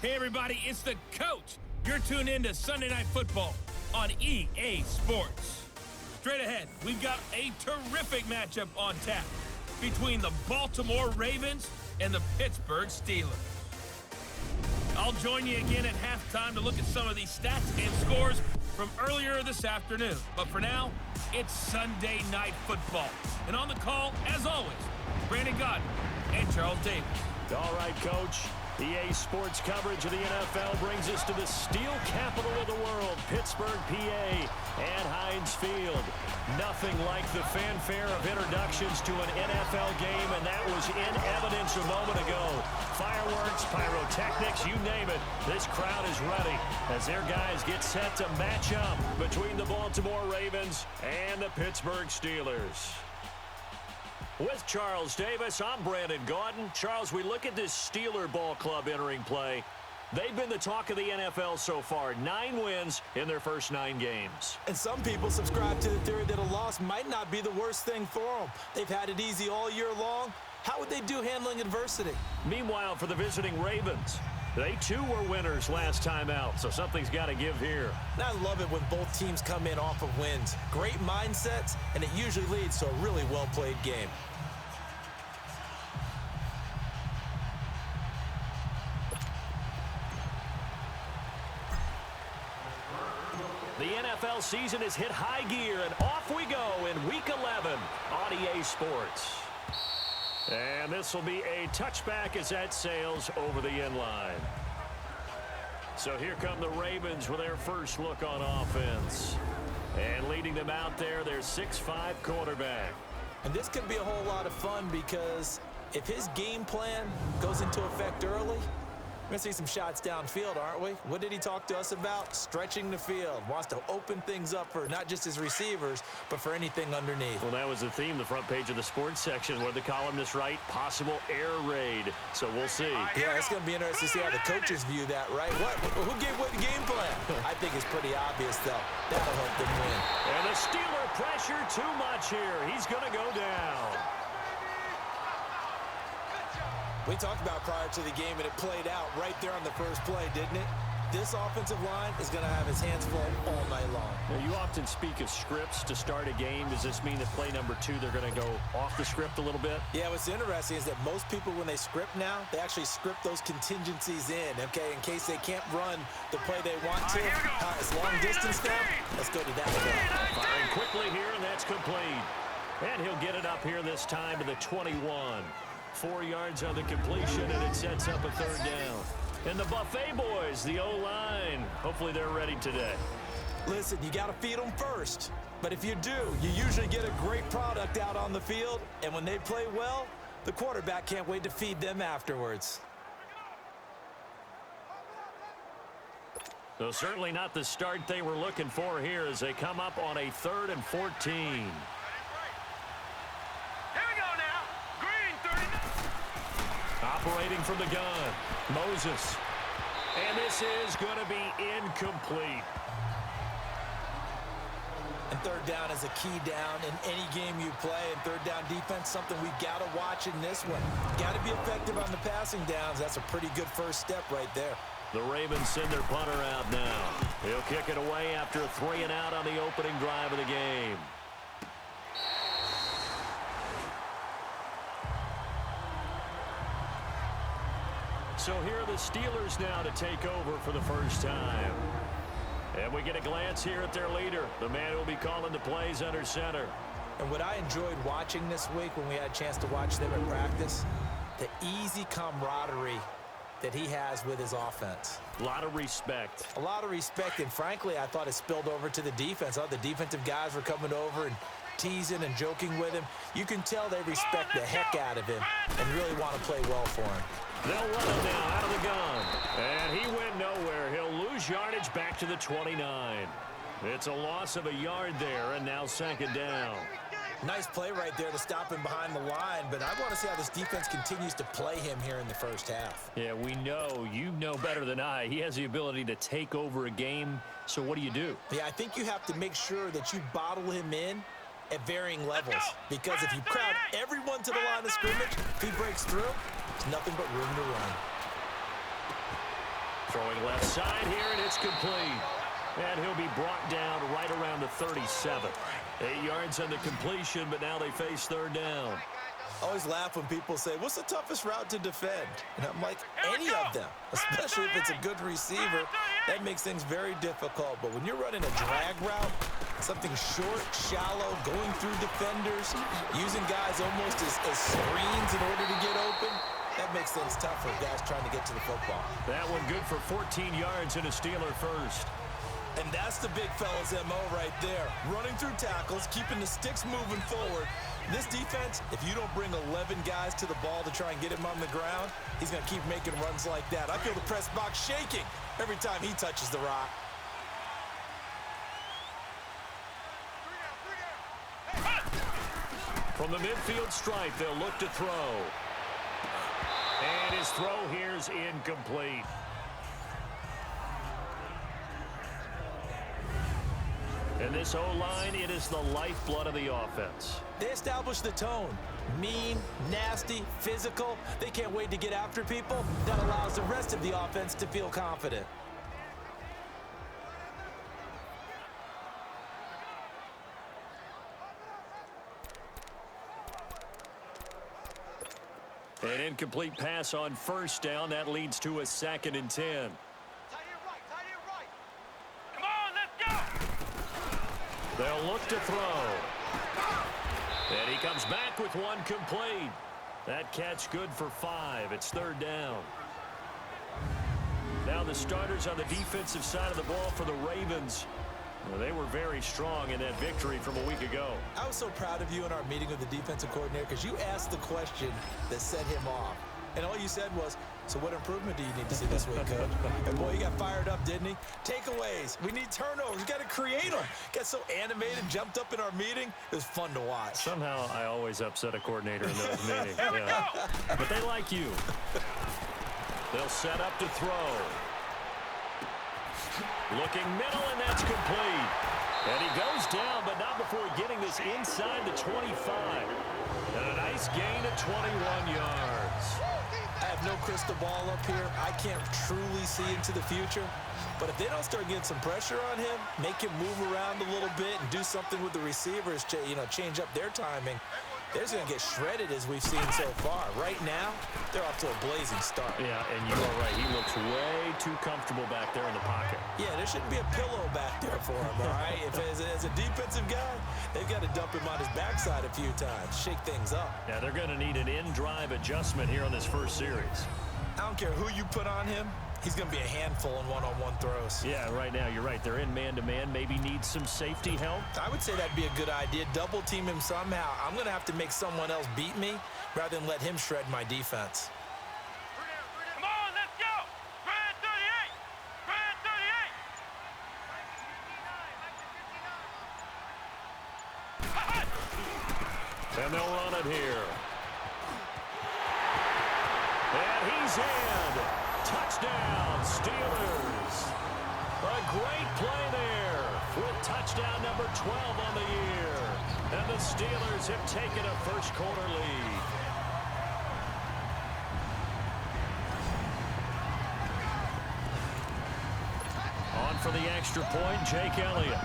Hey everybody, it's the coach. You're tuned in to Sunday Night Football on EA Sports. Straight ahead, we've got a terrific matchup on tap between the Baltimore Ravens and the Pittsburgh Steelers. I'll join you again at halftime to look at some of these stats and scores from earlier this afternoon. But for now, it's Sunday Night Football. And on the call, as always, Brandon Godden and Charles Davis. All right, Coach. EA Sports coverage of the NFL brings us to the steel capital of the world, Pittsburgh, PA, and Heinz Field. Nothing like the fanfare of introductions to an NFL game, and that was in evidence a moment ago. Fireworks, pyrotechnics, you name it, this crowd is ready as their guys get set to match up between the Baltimore Ravens and the Pittsburgh Steelers. With Charles Davis, I'm Brandon Gaudin. Charles, we look at this Steeler ball club entering play. They've been the talk of the NFL so far. 9 wins in their first 9 games. And some people subscribe to the theory that a loss might not be the worst thing for them. They've had it easy all year long. How would they do handling adversity? Meanwhile, for the visiting Ravens, they too were winners last time out, so something's got to give here. And I love it when both teams come in off of wins. Great mindsets, and it usually leads to a really well-played game. The NFL season has hit high gear, and off we go in Week 11 on EA Sports. And this will be a touchback as that sails over the end line. So here come the Ravens with their first look on offense. And leading them out there, their 6'5" quarterback. And this could be a whole lot of fun because if his game plan goes into effect early, we're going to see some shots downfield, aren't we? What did he talk to us about? Stretching the field. Wants to open things up for not just his receivers, but for anything underneath. Well, that was the theme, the front page of the sports section, where the columnists write possible air raid. So we'll see. Yeah, it's going to be interesting to see how the coaches view that, right? Who gave away the game plan? I think it's pretty obvious, though. That'll help them win. And the Steeler pressure too much here. He's going to go down. We talked about prior to the game, and it played out right there on the first play, didn't it? This offensive line is going to have his hands full all night long. Now, you often speak of scripts to start a game. Does this mean that play number 2, they're going to go off the script a little bit? Yeah, what's interesting is that most people, when they script now, they actually script those contingencies in, okay, in case they can't run the play they want to. It's long distance now. Let's go to that play. Firing quickly here, and that's complete. And he'll get it up here this time to the 21. 4 yards on the completion, and it sets up a third down. And the Buffet boys, the O-line, hopefully they're ready today. Listen, you got to feed them first. But if you do, you usually get a great product out on the field. And when they play well, the quarterback can't wait to feed them afterwards. So certainly not the start they were looking for here as they come up on a 3rd and 14. Operating from the gun, Moses. And this is going to be incomplete. And third down is a key down in any game you play. And third down defense, something we've got to watch in this one. Got to be effective on the passing downs. That's a pretty good first step right there. The Ravens send their punter out now. He'll kick it away after a 3-and-out on the opening drive of the game. So here are the Steelers now to take over for the first time. And we get a glance here at their leader, the man who will be calling the plays under center. And what I enjoyed watching this week when we had a chance to watch them in practice, the easy camaraderie that he has with his offense. A lot of respect. A lot of respect, and frankly, I thought it spilled over to the defense. The defensive guys were coming over and teasing and joking with him. You can tell they respect the heck out of him and really want to play well for him. They'll run him now out of the gun. And he went nowhere. He'll lose yardage back to the 29. It's a loss of a yard there, and now second down. Nice play right there to stop him behind the line, but I want to see how this defense continues to play him here in the first half. Yeah, we know. You know better than I. He has the ability to take over a game, so what do you do? Yeah, I think you have to make sure that you bottle him in at varying levels, because if you crowd everyone to the line of scrimmage, if he breaks through, there's nothing but room to run. Throwing left side here, and it's complete. And he'll be brought down right around the 37. 8 yards on the completion, but now they face third down. I always laugh when people say, what's the toughest route to defend? And I'm like, any of them, especially if it's a good receiver. That makes things very difficult. But when you're running a drag route, something short, shallow, going through defenders, using guys almost as screens in order to get open, that makes things tough for guys trying to get to the football. That one good for 14 yards and a Steeler first. And that's the big fella's MO right there. Running through tackles, keeping the sticks moving forward. This defense, if you don't bring 11 guys to the ball to try and get him on the ground, he's going to keep making runs like that. I feel the press box shaking every time he touches the rock. From the midfield stripe, they'll look to throw. And his throw here's incomplete. And this O-line, it is the lifeblood of the offense. They establish the tone. Mean, nasty, physical. They can't wait to get after people. That allows the rest of the offense to feel confident. An incomplete pass on first down. That leads to a 2nd and 10. They'll look to throw. And he comes back with one complete. That catch good for 5. It's third down. Now the starters on the defensive side of the ball for the Ravens. Well, they were very strong in that victory from a week ago. I was so proud of you in our meeting with the defensive coordinator because you asked the question that set him off. And all you said was, so what improvement do you need to see this week, Coach? And boy, he got fired up, didn't he? Takeaways. We need turnovers. We got to create them. Got so animated, jumped up in our meeting. It was fun to watch. Somehow I always upset a coordinator in those meetings. Yeah. But they like you. They'll set up to throw. Looking middle, and that's complete. And he goes down, but not before getting this inside the 25. And a nice gain of 21 yards. I have no crystal ball up here. I can't truly see into the future. But if they don't start getting some pressure on him, make him move around a little bit and do something with the receivers to, change up their timing, they're just going to get shredded as we've seen so far. Right now, they're off to a blazing start. Yeah, and you are right. He looks way too comfortable back there in the pocket. Yeah, there shouldn't be a pillow back there for him, all right? If as a defensive guy, they've got to dump him on his backside a few times, shake things up. Yeah, they're going to need an in-drive adjustment here on this first series. I don't care who you put on him. He's going to be a handful in one-on-one throws. Yeah, right now, you're right. They're in man-to-man. Maybe need some safety help. I would say that'd be a good idea. Double team him somehow. I'm going to have to make someone else beat me rather than let him shred my defense. Come on, let's go! Brad 38! Brad 38! And they'll run it here. And he's in. Touchdown, Steelers. A great play there with touchdown number 12 on the year. And the Steelers have taken a first-quarter lead. On for the extra point, Jake Elliott.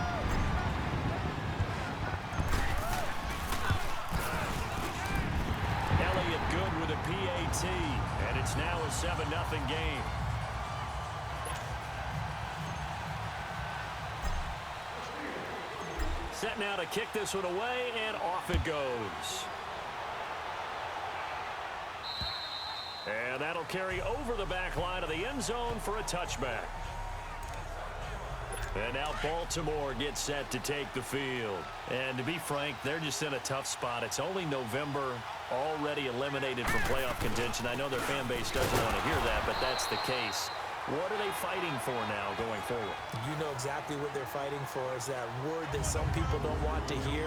Elliott good with a PAT, and it's now a 7-0 game. Set now to kick this one away, and off it goes. And that'll carry over the back line of the end zone for a touchback. And now Baltimore gets set to take the field. And to be frank, they're just in a tough spot. It's only November, already eliminated from playoff contention. I know their fan base doesn't want to hear that, but that's the case. What are they fighting for now going forward? You know exactly what they're fighting for. Is that word that some people don't want to hear,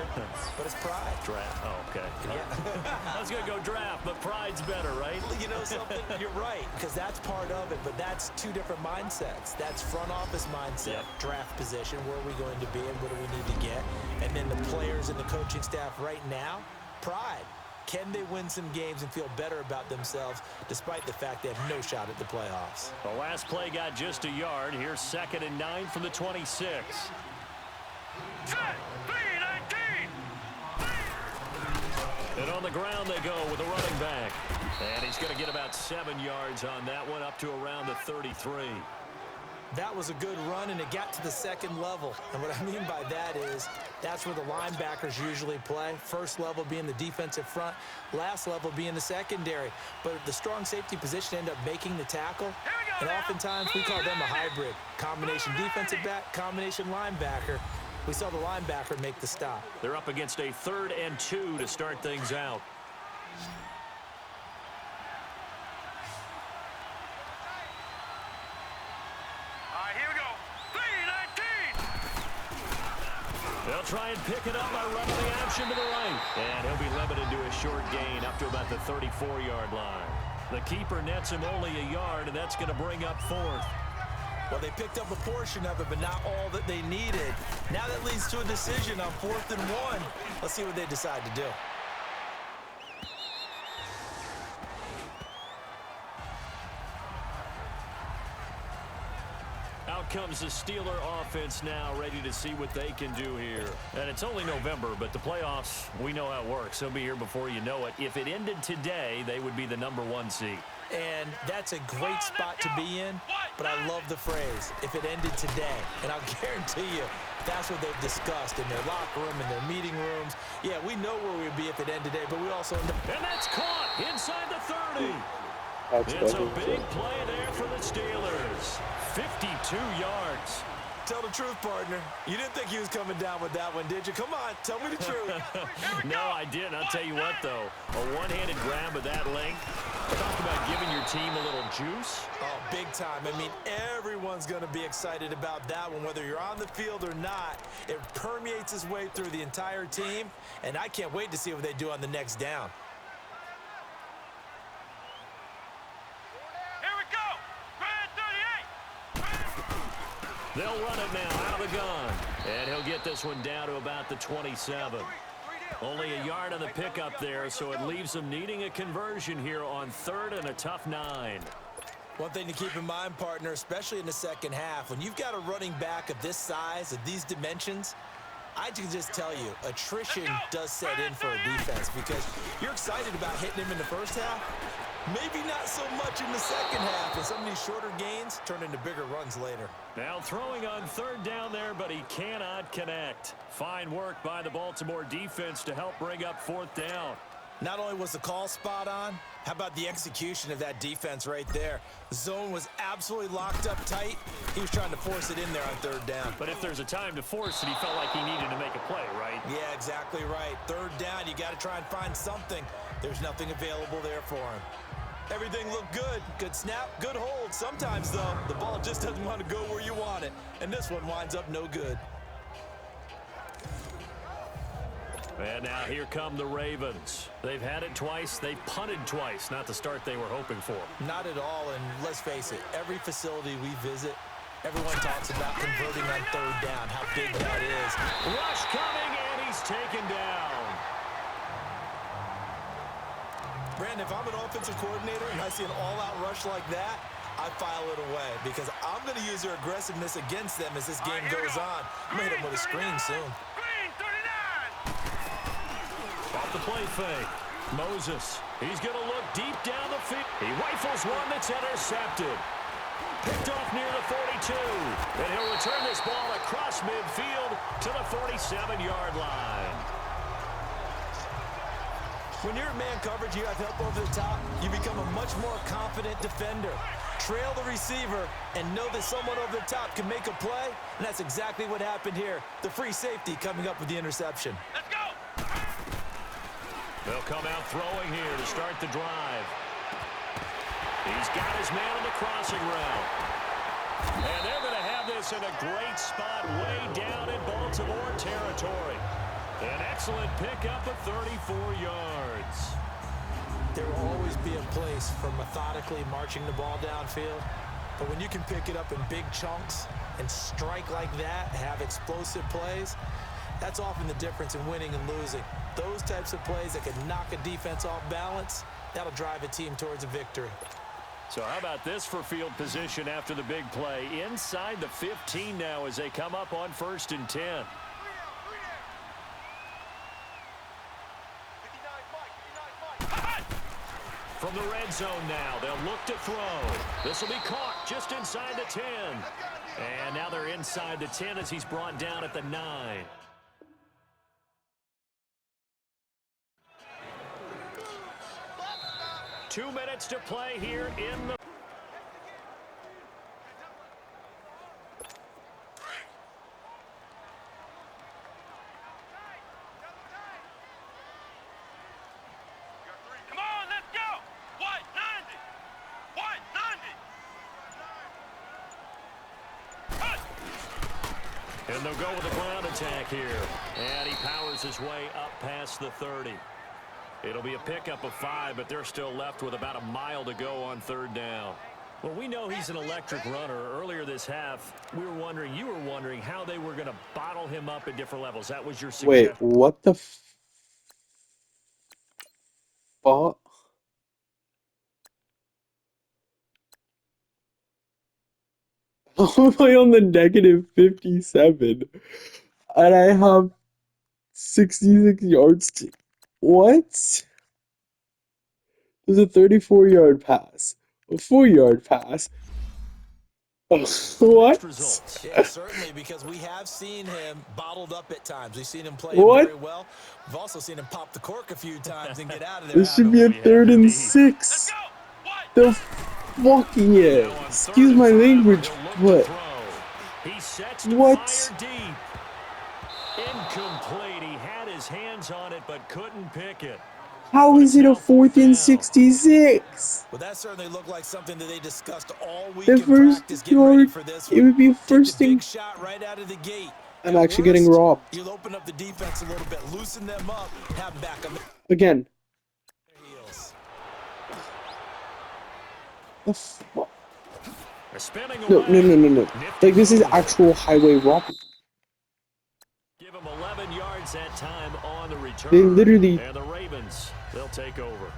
but it's pride. Draft. Oh, okay. Yeah. I was going to go draft, but pride's better, right? You know something? You're right, because that's part of it, but that's two different mindsets. That's front office mindset, draft position, where are we going to be and what do we need to get? And then the players and the coaching staff right now, pride. Can they win some games and feel better about themselves despite the fact they have no shot at the playoffs? The last play got just a yard. Here's 2nd and 9 from the 26. Set, 3-19. And on the ground they go with a running back. And he's going to get about 7 yards on that one, up to around the 33. That was a good run, and it got to the second level. And what I mean by that is that's where the linebackers usually play. First level being the defensive front, last level being the secondary. But the strong safety position ended up making the tackle. And oftentimes we call them a hybrid. Combination defensive back, combination linebacker. We saw the linebacker make the stop. They're up against a 3rd and 2 to start things out. They'll try and pick it up by running the action to the right. And he'll be limited to a short gain up to about the 34-yard line. The keeper nets him only a yard, and that's going to bring up 4th. Well, they picked up a portion of it, but not all that they needed. Now that leads to a decision on 4th and 1. Let's see what they decide to do. Out comes the Steeler offense now, ready to see what they can do here. And it's only November, but the playoffs, we know how it works. They'll be here before you know it. If it ended today, they would be the #1 seed. And that's a great spot to be in, but I love the phrase, if it ended today. And I'll guarantee you, that's what they've discussed in their locker room, in their meeting rooms. Yeah, we know where we'd be if it ended today, but we also know. And that's caught inside the 30. It's a big play there for the Steelers. 52 yards. Tell the truth, partner. You didn't think he was coming down with that one, did you? Come on, tell me the truth. No, I didn't. I'll tell you what, though. A one-handed grab of that length. Talk about giving your team a little juice. Oh, big time. I mean, everyone's going to be excited about that one, whether you're on the field or not. It permeates its way through the entire team, and I can't wait to see what they do on the next down. They'll run it now out of the gun. And he'll get this one down to about the 27. Only a yard on the pickup there, so it leaves them needing a conversion here on 3rd and a tough 9. One thing to keep in mind, partner, especially in the second half, when you've got a running back of this size, of these dimensions, I can just tell you, attrition does set in for a defense because you're excited about hitting him in the first half. Maybe not so much in the second half, and some of these shorter gains turn into bigger runs later. Now throwing on 3rd down there, but he cannot connect. Fine work by the Baltimore defense to help bring up 4th down. Not only was the call spot on, how about the execution of that defense right there? Zone was absolutely locked up tight. He was trying to force it in there on 3rd down. But if there's a time to force it, he felt like he needed to make a play, right? Yeah, exactly right. 3rd down, you got to try and find something. There's nothing available there for him. Everything looked good. Good snap, good hold. Sometimes, though, the ball just doesn't want to go where you want it. And this one winds up no good. And now here come the Ravens. They've had it twice. They've punted twice. Not the start they were hoping for. Not at all. And let's face it, every facility we visit, everyone talks about converting on 3rd down, how big that is. Rush coming, and he's taken down. Brandon, if I'm an offensive coordinator and I see an all-out rush like that, I file it away because I'm going to use their aggressiveness against them as this game goes on. I'm going to hit them with a screen soon. Off the play fake. Moses. He's going to look deep down the field. He rifles one that's intercepted. Picked off near the 42. And he'll return this ball across midfield to the 47-yard line. When you're in man coverage, you have help over the top, you become a much more confident defender. trail the receiver and know that someone over the top can make a play, and that's exactly what happened here. The free safety coming up with the interception. Let's go. They'll come out throwing here to start the drive. He's got his man on the crossing route. And they're going to have this in a great spot way down in Baltimore territory. An excellent pickup of 34 yards. There will always be a place for methodically marching the ball downfield. But when you can pick it up in big chunks and strike like that, have explosive plays, that's often the difference in winning and losing. Those types of plays that can knock a defense off balance, that'll drive a team towards a victory. So how about this for field position after the big play? Inside the 15 now as they come up on 1st and 10. From the red zone now, they'll look to throw. This will be caught just inside the 10. And now they're inside the 10 as he's brought down at the 9. Two minutes to play here in the... Come on, let's go. White 90. White 90. And they'll go with a ground attack here. And he powers his way up past the 30. It'll be a pickup of 5, but they're still left with about a mile to go on 3rd down. Well, we know he's an electric runner. Earlier this half, you were wondering how they were going to bottle him up at different levels. That was your suggestion. Wait, what the fuck? How am I on the negative 57? And I have 66 yards to... What? There's a 34-yard pass, a 4-yard pass. What? Yeah, certainly, because we have seen him bottled up at times. We've seen him play very well. We've also seen him pop the cork a few times and get out of there. This should be a 3rd and 6. The fucking it. Excuse my language, but what? Incomplete. He had his hands on it but couldn't pick it. How is it a 4th and 66? Well, that certainly looked like something that they discussed all week The in first practice. Getting ready yard, for this it would be first Take the thing. big shot right out of the gate. I'm At actually getting worst, robbed. You'll open up the defense a little bit, loosen them up, have them back on their Again. heels. The fuck? Spinning No, away. no. Like, this is actual highway robbery. Give him 11 yards that time on the return. They literally... And the Ravens, they'll take over.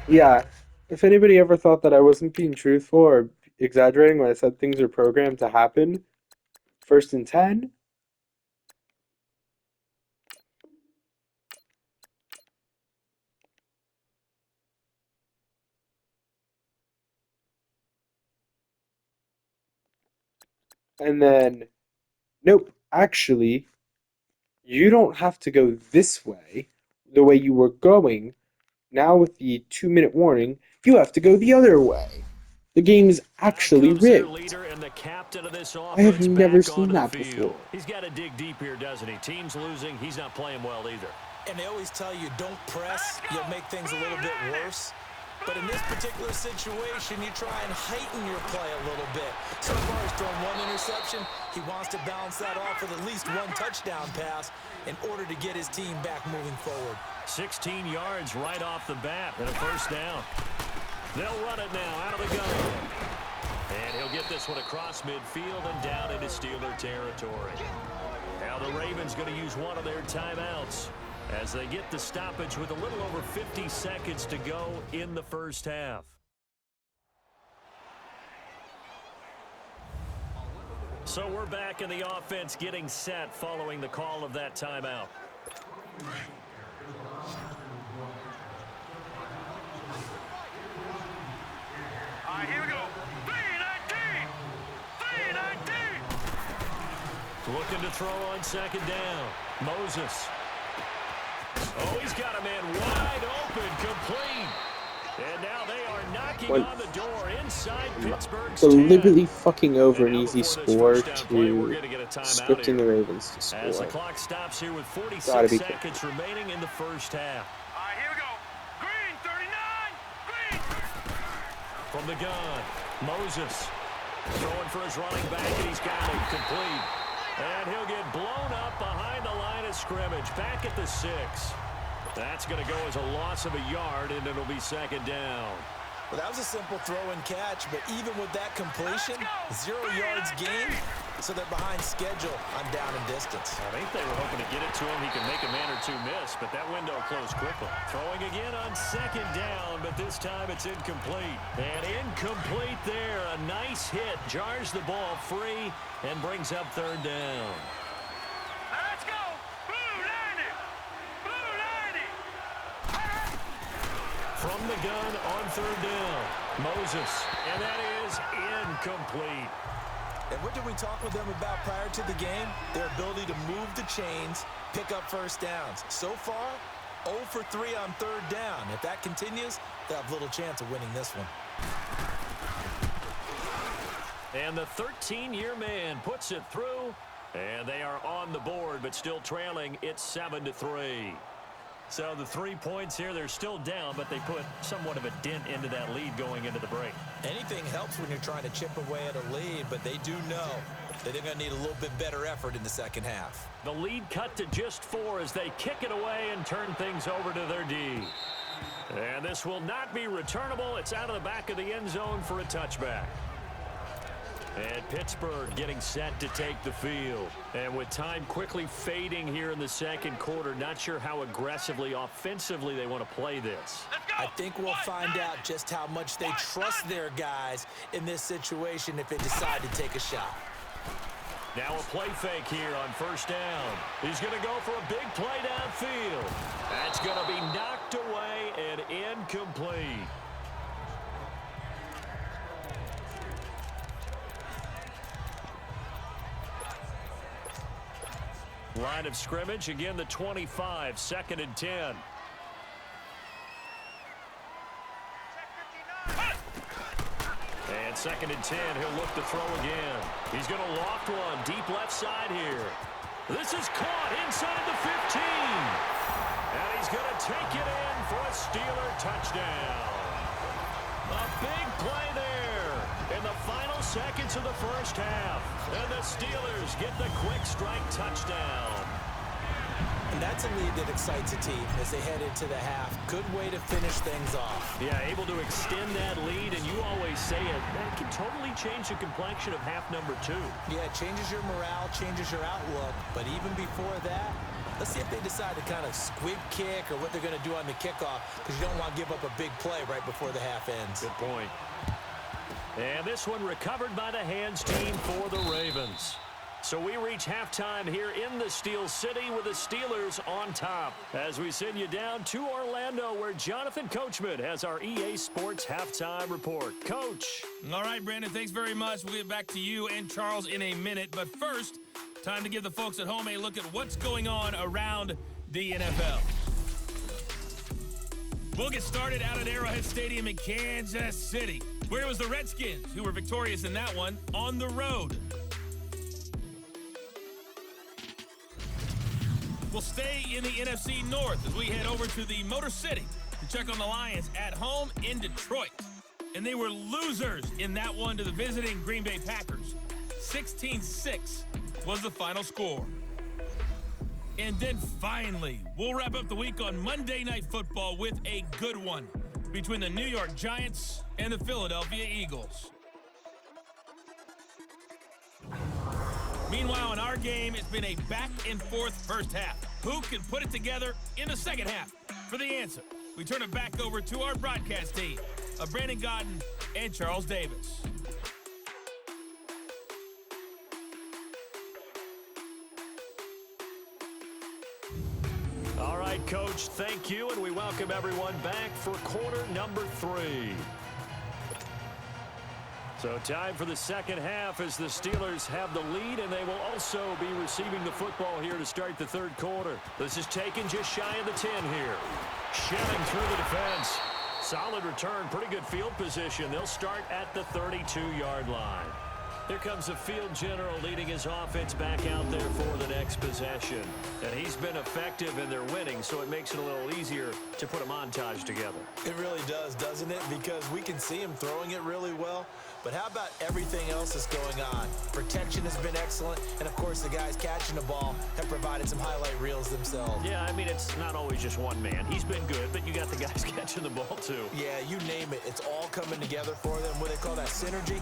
Yeah. If anybody ever thought that I wasn't being truthful or exaggerating when I said things are programmed to happen, 1st and 10. And then, nope, actually, you don't have to go this way, the way you were going. Now with the 2-minute warning, you have to go the other way. The game is actually rigged. I have never seen that before. He's got to dig deep here, doesn't he? Team's losing. He's not playing well either. And they always tell you, don't press. You'll make things a little bit worse. But in this particular situation, you try and heighten your play a little bit. So far, he's thrown 1 interception. He wants to balance that off with at least 1 touchdown pass in order to get his team back moving forward. 16 yards right off the bat and a 1st down. They'll run it now out of the gun. And he'll get this one across midfield and down into Steeler territory. Now the Ravens going to use one of their timeouts as they get the stoppage with a little over 50 seconds to go in the 1st half. So we're back in the offense getting set following the call of that timeout. All right, here we go. 3-19. 3-19. Looking to throw on 2nd down. Moses. Oh, he's got a man wide open, complete. And now they are knocking knocking went on the door inside Pittsburgh's 10. deliberately fucking over And an now easy before this score first down play, we're to going to get a timeout scripting here. the Ravens to As the score. clock stops here with Gotta 46 be seconds remaining in the first half. All right, here we go. Green, 39. Green. From the gun, Moses throwing for his running back, and he's got it complete. And he'll get blown up behind the line of scrimmage, back at the 6. That's going to go as a loss of a yard, and it'll be second down. Well, that was a simple throw and catch, but even with that completion, 0 yards gained, so they're behind schedule on down and distance. I think they were hoping to get it to him. He can make a man or two miss, but that window closed quickly. Throwing again on second down, but this time it's incomplete. And incomplete there. A nice hit. Jars the ball free and brings up third down. Let's go. Blue 90. Blue 90. From the gun on third down, Moses. And that is incomplete. And what did we talk with them about prior to the game? Their ability to move the chains, pick up first downs. So far, 0 for 3 on third down. If that continues, they'll have little chance of winning this one. And the 13-year man puts it through, and they are on the board, but still trailing. It's 7-3. So the 3 points here, they're still down, but they put somewhat of a dent into that lead going into the break. Anything helps when you're trying to chip away at a lead, but they do know that they're going to need a little bit better effort in the second half. The lead cut to just 4 as they kick it away and turn things over to their D. And this will not be returnable. It's out of the back of the end zone for a touchback. And Pittsburgh getting set to take the field. And with time quickly fading here in the second quarter, not sure how aggressively, offensively they want to play this. I think we'll find out just how much they trust their guys in this situation if they decide to take a shot. Now a play fake here on first down. He's going to go for a big play downfield. That's going to be knocked away and incomplete. Line of scrimmage, again the 25, 2nd and 10. And 2nd and 10, he'll look to throw again. He's going to loft one deep left side here. This is caught inside the 15. And he's going to take it in for a Steeler touchdown. A big play there in the final seconds of the first half. And the Steelers get the quick strike touchdown. And that's a lead that excites a team as they head into the half. Good way to finish things off. Yeah, able to extend that lead, and you always say it, that can totally change the complexion of half number 2. Yeah, it changes your morale, changes your outlook. But even before that, let's see if they decide to kind of squib kick or what they're going to do on the kickoff, because you don't want to give up a big play right before the half ends. Good point. And this one recovered by the hands team for the Ravens. So we reach halftime here in the Steel City with the Steelers on top. As we send you down to Orlando, where Jonathan Coachman has our EA Sports halftime report. Coach. All right, Brandon, thanks very much. We'll get back to you and Charles in a minute. But first, time to give the folks at home a look at what's going on around the NFL. We'll get started out at Arrowhead Stadium in Kansas City, where it was the Redskins who were victorious in that one on the road. We'll stay in the NFC North as we head over to the Motor City to check on the Lions at home in Detroit. And they were losers in that one to the visiting Green Bay Packers. 16-6 was the final score. And then finally, we'll wrap up the week on Monday Night Football with a good one between the New York Giants and the Philadelphia Eagles. Meanwhile, in our game, it's been a back-and-forth first half. Who can put it together in the second half? For the answer, we turn it back over to our broadcast team of Brandon Godden and Charles Davis. All right, Coach, thank you, and we welcome everyone back for quarter number 3. So time for the second half as the Steelers have the lead, and they will also be receiving the football here to start the third quarter. This is taken just shy of the 10 here. Shannon through the defense. Solid return, pretty good field position. They'll start at the 32-yard line. Here comes the field general leading his offense back out there for the next possession. And he's been effective and they're winning, so it makes it a little easier to put a montage together. It really does, doesn't it? Because we can see him throwing it really well. But how about everything else that's going on? Protection has been excellent, and of course the guys catching the ball have provided some highlight reels themselves. Yeah, I mean, it's not always just one man. He's been good, but you got the guys catching the ball too. Yeah, you name it. It's all coming together for them. What they call that synergy.